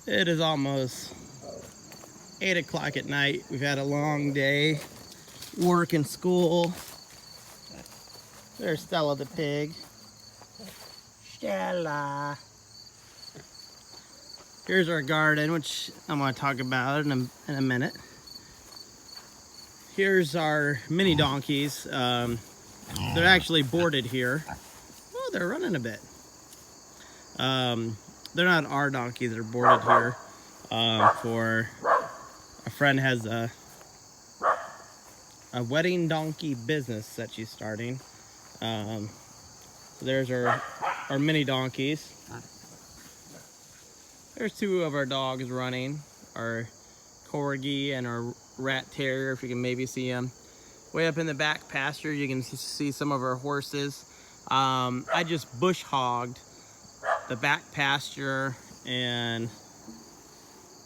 It is almost 8 o'clock at night. We've had a long day, work and school. There's Stella the pig. Stella. Here's our garden, which I'm going to talk about in a minute. Here's our mini donkeys. They're actually boarded here. Oh, they're running a bit. They're not our donkeys, they're boarded here for a friend has a wedding donkey business that she's starting. So there's our mini donkeys. There's two of our dogs running, our corgi and our rat terrier, if you can maybe see them. Way up in the back pasture, you can see some of our horses. I just bush hogged the back pasture and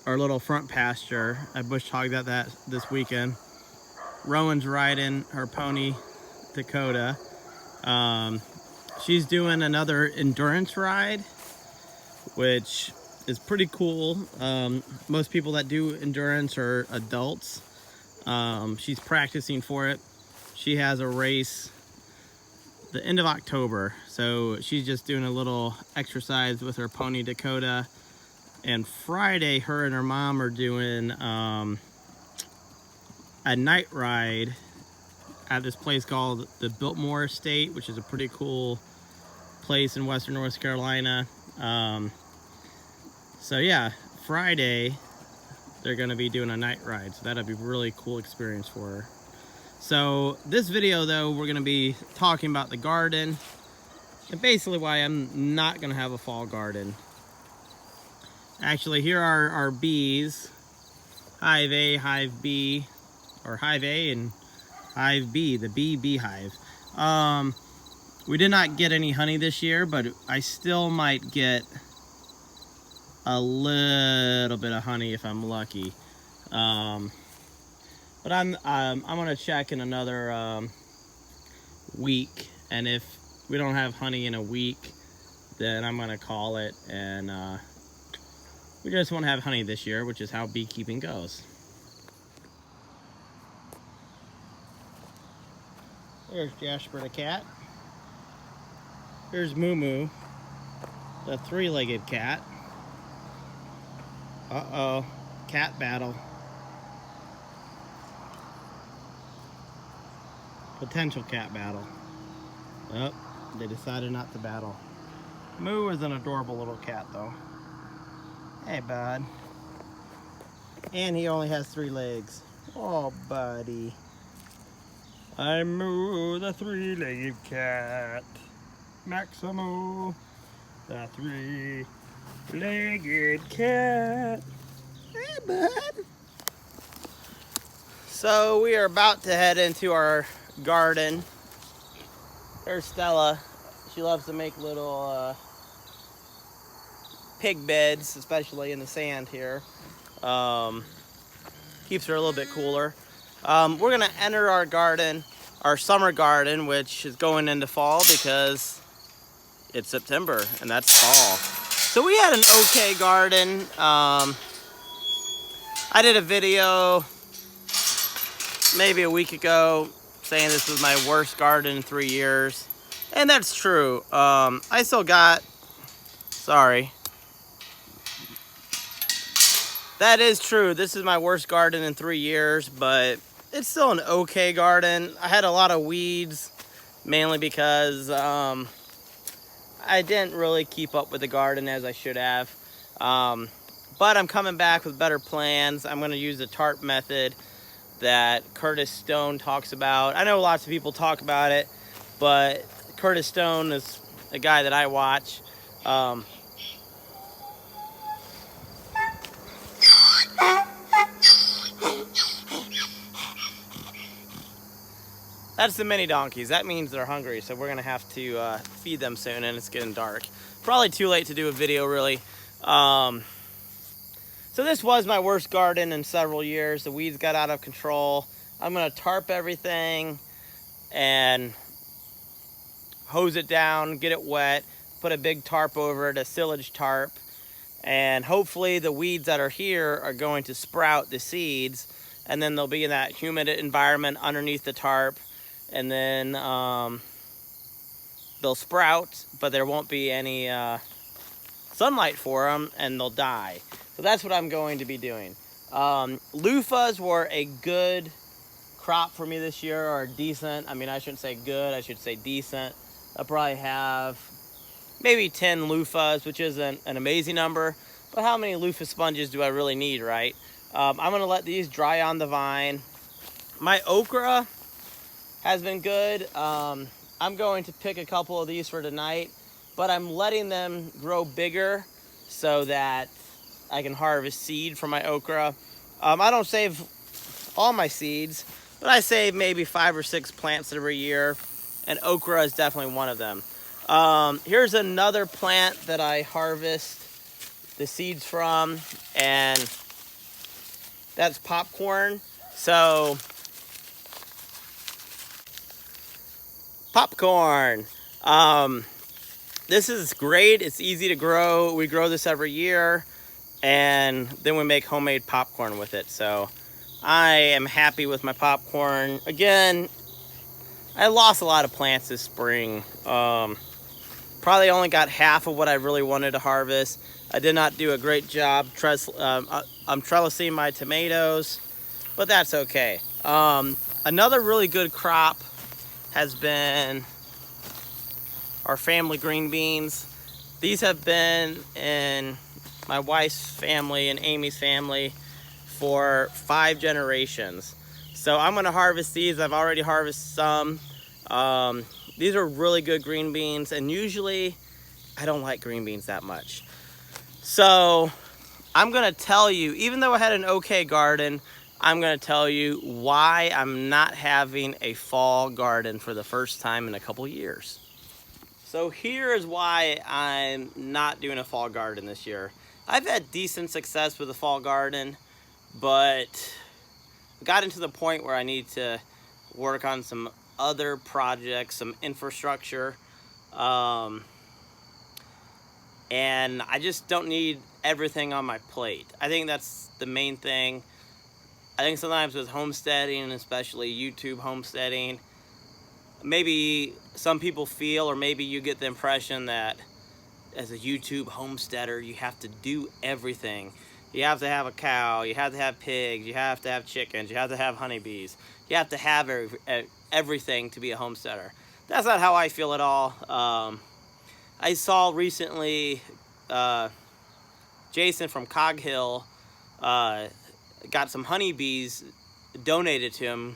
our little front pasture. I bush hogged that this weekend. Rowan's riding her pony, Dakota. She's doing another endurance ride, which is pretty cool. Most people that do endurance are adults. She's practicing for it. She has a race the end of October, so she's just doing a little exercise with her pony Dakota. And Friday, her and her mom are doing a night ride at this place called the Biltmore Estate, which is a pretty cool place in western North Carolina. So yeah, Friday they're gonna be doing a night ride, so that'll be a really cool experience for her. So this video though, we're gonna be talking about the garden and basically why I'm not gonna have a fall garden. Actually, here are our bees, Hive A, Hive B, or Hive A and Hive B, the bee beehive. We did not get any honey this year, but I still might get a little bit of honey if I'm lucky. But I'm gonna check in another week, and if we don't have honey in a week, then I'm gonna call it, and we just won't have honey this year, which is how beekeeping goes. There's Jasper the cat. Here's Moo Moo, the three-legged cat. Uh-oh, cat battle. Potential cat battle. Oh, they decided not to battle. Moo is an adorable little cat though. Hey, bud. And he only has 3 legs. Oh, buddy. I'm Moo, the three-legged cat. Maximo, the three-legged cat. Hey, bud. So we are about to head into our garden. There's Stella. She loves to make little pig beds, especially in the sand here. Keeps her a little bit cooler. We're gonna enter our garden, our summer garden, which is going into fall because it's September and that's fall. So we had an okay garden. I did a video maybe a week ago saying this was my worst garden in 3 years, and that's true. I still got, sorry. That is true. This is my worst garden in 3 years, but it's still an okay garden. I had a lot of weeds, mainly because I didn't really keep up with the garden as I should have. But I'm coming back with better plans. I'm going to use the tarp method that Curtis Stone talks about. I know lots of people talk about it, but Curtis Stone is a guy that I watch. That's the mini donkeys. That means they're hungry, so we're gonna have to feed them soon, and it's getting dark. Probably too late to do a video, really. So this was my worst garden in several years. The weeds got out of control. I'm gonna tarp everything and hose it down, get it wet, put a big tarp over it, a silage tarp, And hopefully the weeds that are here are going to sprout the seeds, and then they'll be in that humid environment underneath the tarp, and then they'll sprout, but there won't be any sunlight for them, and they'll die. So that's what I'm going to be doing. Loofahs were a good crop for me this year, or decent. I mean, I shouldn't say good, I should say decent. I'll probably have maybe 10 loofahs, which isn't an amazing number, but how many loofah sponges do I really need, right? I'm gonna let these dry on the vine. My okra has been good. I'm going to pick a couple of these for tonight, but I'm letting them grow bigger so that I can harvest seed from my okra. I don't save all my seeds, but I save maybe 5 or 6 plants every year, and okra is definitely one of them. Here's another plant that I harvest the seeds from, and that's popcorn. So, popcorn. This is great. It's easy to grow. We grow this every year, and then we make homemade popcorn with it. So I am happy with my popcorn. Again, I lost a lot of plants this spring. Probably only got half of what I really wanted to harvest. I did not do a great job I'm trellising my tomatoes, but that's okay. Another really good crop has been our family green beans. These have been in my wife's family and Amy's family for 5 generations. So I'm gonna harvest these. I've already harvested some. These are really good green beans, and usually I don't like green beans that much. So I'm gonna tell you, even though I had an okay garden, I'm gonna tell you why I'm not having a fall garden for the first time in a couple years. So here is why I'm not doing a fall garden this year. I've had decent success with the fall garden, but I got into the point where I need to work on some other projects, some infrastructure, and I just don't need everything on my plate. I think that's the main thing. I think sometimes with homesteading, and especially YouTube homesteading, maybe some people feel, or maybe you get the impression that as a YouTube homesteader, you have to do everything. You have to have a cow, you have to have pigs, you have to have chickens, you have to have honeybees. You have to have everything to be a homesteader. That's not how I feel at all. I saw recently Jason from Cog Hill got some honeybees donated to him.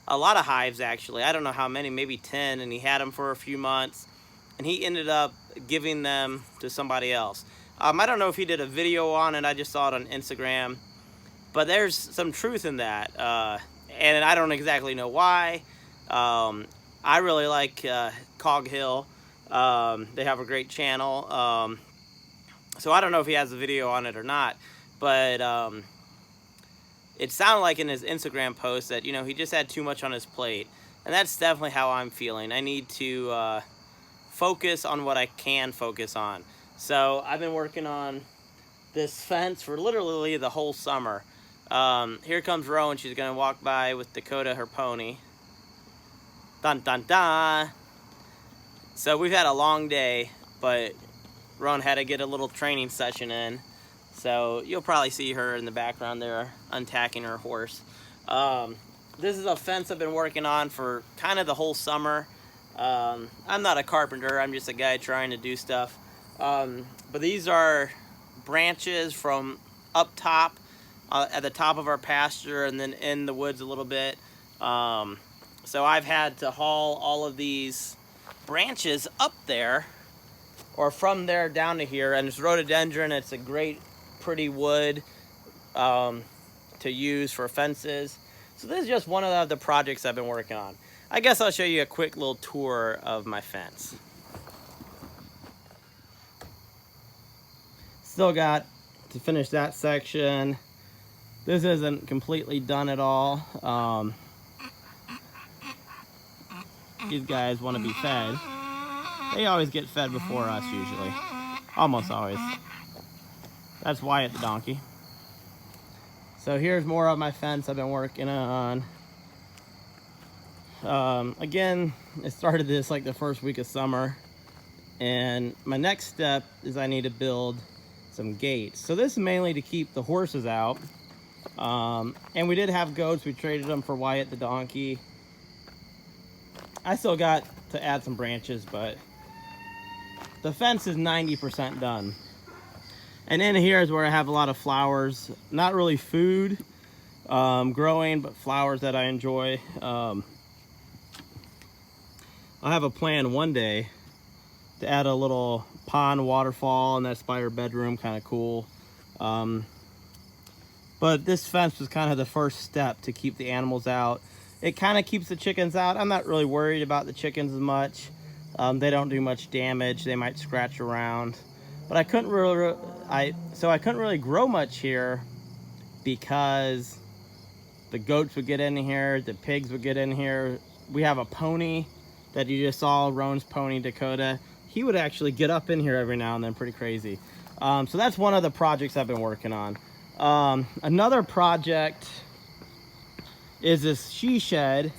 A lot of hives, actually. I don't know how many, maybe 10, and he had them for a few months, and he ended up giving them to somebody else. I don't know if he did a video on it. I just saw it on Instagram, but there's some truth in that, and I don't exactly know why. I really like Cog Hill. They have a great channel, so I don't know if he has a video on it or not, but it sounded like in his Instagram post that, you know, he just had too much on his plate. And that's definitely how I'm feeling. I need to focus on what I can focus on. So I've been working on this fence for literally the whole summer. Here comes Rowan. She's going to walk by with Dakota, her pony. Dun, dun, dun. So we've had a long day, but Rowan had to get a little training session in. So you'll probably see her in the background there untacking her horse. This is a fence I've been working on for kind of the whole summer. I'm not a carpenter, I'm just a guy trying to do stuff. But these are branches from up top, at the top of our pasture, and then in the woods a little bit. So I've had to haul all of these branches up there, or from there down to here, and it's rhododendron. It's a great pretty wood to use for fences. So this is just one of the projects I've been working on. I guess I'll show you a quick little tour of my fence. Still got to finish that section. This isn't completely done at all. These guys want to be fed. They always get fed before us usually. Almost always. That's Wyatt the donkey. So here's more of my fence I've been working on. Again, I started this like the first week of summer, and my next step is I need to build some gates. So this is mainly to keep the horses out. And we did have goats. We traded them for Wyatt the donkey. I still got to add some branches, but the fence is 90% done. And in here is where I have a lot of flowers. Not really food growing, but flowers that I enjoy. I'll have a plan one day to add a little pond waterfall in that spider bedroom, kind of cool. But this fence was kind of the first step to keep the animals out. It kind of keeps the chickens out. I'm not really worried about the chickens as much. They don't do much damage. They might scratch around. But I couldn't really grow much here because the goats would get in here, the pigs would get in here. We have a pony that you just saw, Roan's pony, Dakota. He would actually get up in here every now and then, pretty crazy. So that's one of the projects I've been working on. Another project is this she shed,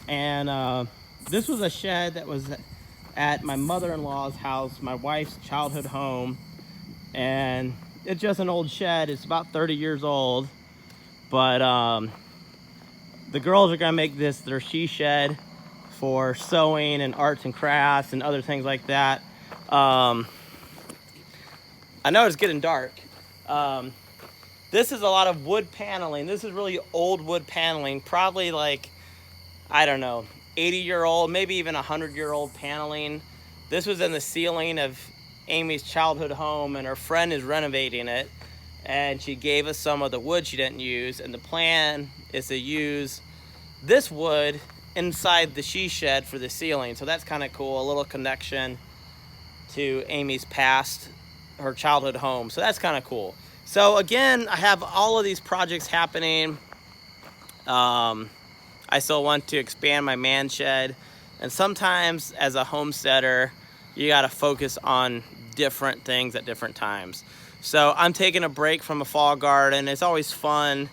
and this was a shed that was at my mother-in-law's house, my wife's childhood home, and it's just an old shed. It's about 30 years old, but the girls are gonna make this their she shed for sewing and arts and crafts and other things like that. I know it's getting dark. This is a lot of wood paneling. This is really old wood paneling, probably like, I don't know, 80-year-old, maybe even 100-year-old paneling. This was in the ceiling of Amy's childhood home, and her friend is renovating it, and she gave us some of the wood she didn't use, and the plan is to use this wood inside the she shed for the ceiling. So that's kind of cool, a little connection to Amy's past, her childhood home. So that's kind of cool. So again, I have all of these projects happening. I still want to expand my man shed, and sometimes as a homesteader, you got to focus on different things at different times. So I'm taking a break from a fall garden. It's always fun.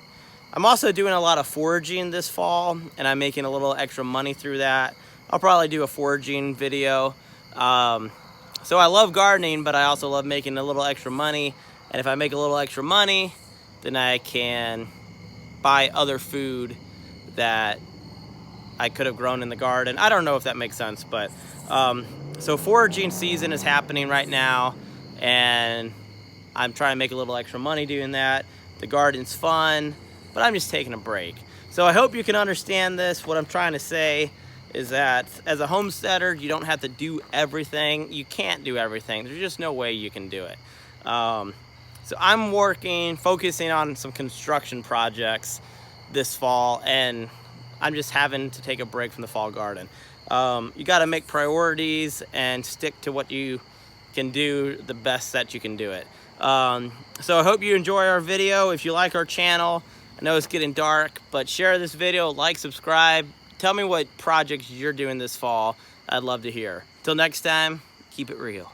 I'm also doing a lot of foraging this fall, and I'm making a little extra money through that. I'll probably do a foraging video. So I love gardening, but I also love making a little extra money. And if I make a little extra money, then I can buy other food that I could have grown in the garden. I don't know if that makes sense, but so foraging season is happening right now, and I'm trying to make a little extra money doing that. The garden's fun, but I'm just taking a break. So I hope you can understand this. What I'm trying to say is that as a homesteader, you don't have to do everything. You can't do everything. There's just no way you can do it. So I'm focusing on some construction projects this fall, and I'm just having to take a break from the fall garden. You got to make priorities and stick to what you can do the best that you can do it. So I hope you enjoy our video. If you like our channel, I know it's getting dark, but share this video, like, subscribe. Tell me what projects you're doing this fall. I'd love to hear. Till next time, keep it real.